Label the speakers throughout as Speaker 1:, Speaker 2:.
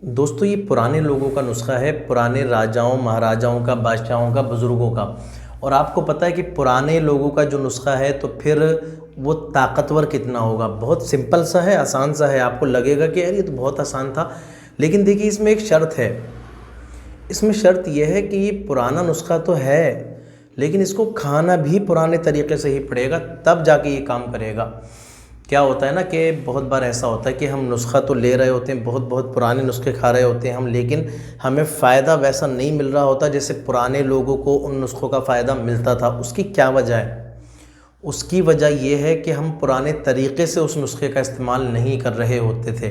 Speaker 1: दोस्तों ये पुराने लोगों का नुस्खा है, पुराने राजाओं महाराजाओं का, बादशाहों का, बुज़ुर्गों का। और आपको पता है कि पुराने लोगों का जो नुस्खा है तो फिर वो ताकतवर कितना होगा। बहुत सिंपल सा है, आसान सा है। आपको लगेगा कि यार ये तो बहुत आसान था, लेकिन देखिए इसमें एक शर्त है। इसमें शर्त यह है कि ये पुराना नुस्खा तो है, लेकिन इसको खाना भी पुराने तरीके से ही पड़ेगा, तब जाके ये काम करेगा। क्या होता है ना कि बहुत बार ऐसा होता है कि हम नुस्खा तो ले रहे होते हैं, बहुत बहुत पुराने नुस्खे खा रहे होते हैं हम, लेकिन हमें फ़ायदा वैसा नहीं मिल रहा होता जैसे पुराने लोगों को उन नुस्खों का फ़ायदा मिलता था। उसकी क्या वजह है? उसकी वजह यह है कि हम पुराने तरीके से उस नुस्खे का इस्तेमाल नहीं कर रहे होते थे।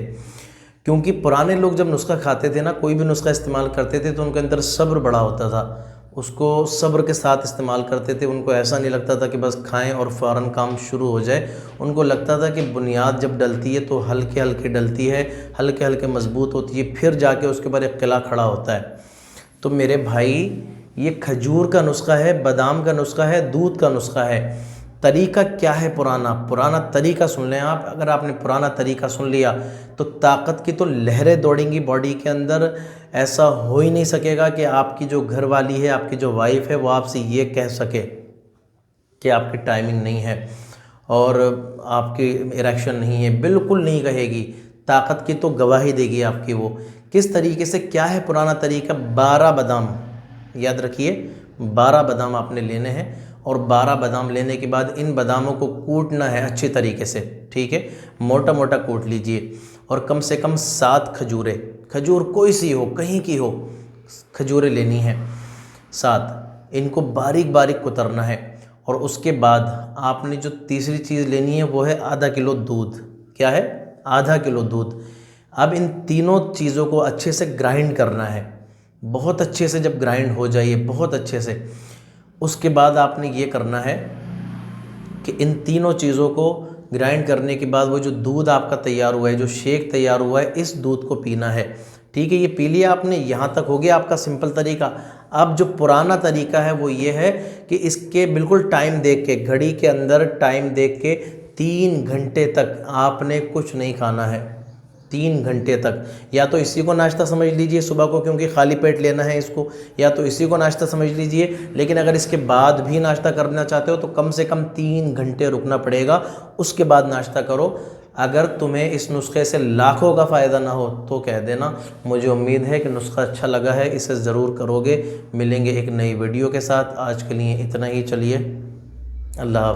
Speaker 1: क्योंकि पुराने लोग जब नुस्खा खाते थे ना, कोई भी नुस्खा इस्तेमाल करते थे तो उनके अंदर सब्र बड़ा होता था, उसको सब्र के साथ इस्तेमाल करते थे। उनको ऐसा नहीं लगता था कि बस खाएं और फ़ौरन काम शुरू हो जाए। उनको लगता था कि बुनियाद जब डलती है तो हल्के हल्के डलती है, हल्के हल्के मजबूत होती है, फिर जाके उसके बाद एक किला खड़ा होता है। तो मेरे भाई, ये खजूर का नुस्खा है, बादाम का नुस्खा है, दूध का नुस्खा है। तरीका क्या है? पुराना पुराना तरीका सुन लें आप। अगर आपने पुराना तरीका सुन लिया तो ताकत की तो लहरें दौड़ेंगी बॉडी के अंदर। ऐसा हो ही नहीं सकेगा कि आपकी जो घरवाली है, आपकी जो वाइफ है, वो आपसे ये कह सके कि आपकी टाइमिंग नहीं है और आपकी इरेक्शन नहीं है। बिल्कुल नहीं कहेगी। ताकत की तो गवाही देगी आपकी वो। किस तरीके से? क्या है पुराना तरीका? 12 बादाम, याद रखिए, 12 बादाम आपने लेने हैं और 12 बादाम लेने के बाद इन बादामों को कूटना है अच्छी तरीके से, ठीक है? मोटा मोटा कूट लीजिए। और कम से कम 7 खजूरें, खजूर कोई सी हो, कहीं की हो, खजूरें लेनी है 7। इनको बारीक बारीक कुतरना है। और उसके बाद आपने जो तीसरी चीज़ लेनी है वो है आधा किलो दूध। क्या है? आधा किलो दूध। अब इन तीनों चीज़ों को अच्छे से ग्राइंड करना है, बहुत अच्छे से। जब ग्राइंड हो जाए बहुत अच्छे से, उसके बाद आपने ये करना है कि इन तीनों चीज़ों को ग्राइंड करने के बाद वो जो दूध आपका तैयार हुआ है, जो शेक तैयार हुआ है, इस दूध को पीना है, ठीक है? ये पी लिया आपने। यहाँ तक हो गया आपका सिंपल तरीका। अब जो पुराना तरीका है वो ये है कि इसके बिल्कुल टाइम देख के, घड़ी के अंदर टाइम देख के 3 घंटे तक आपने कुछ नहीं खाना है। 3 घंटे तक। या तो इसी को नाश्ता समझ लीजिए सुबह को, क्योंकि खाली पेट लेना है इसको, या तो इसी को नाश्ता समझ लीजिए। लेकिन अगर इसके बाद भी नाश्ता करना चाहते हो तो कम से कम 3 घंटे रुकना पड़ेगा, उसके बाद नाश्ता करो। अगर तुम्हें इस नुस्खे से लाखों का फ़ायदा ना हो तो कह देना। मुझे उम्मीद है कि नुस्खा अच्छा लगा है, इसे ज़रूर करोगे। मिलेंगे एक नई वीडियो के साथ। आज के लिए इतना ही। चलिए, अल्लाह हाफ़िज़।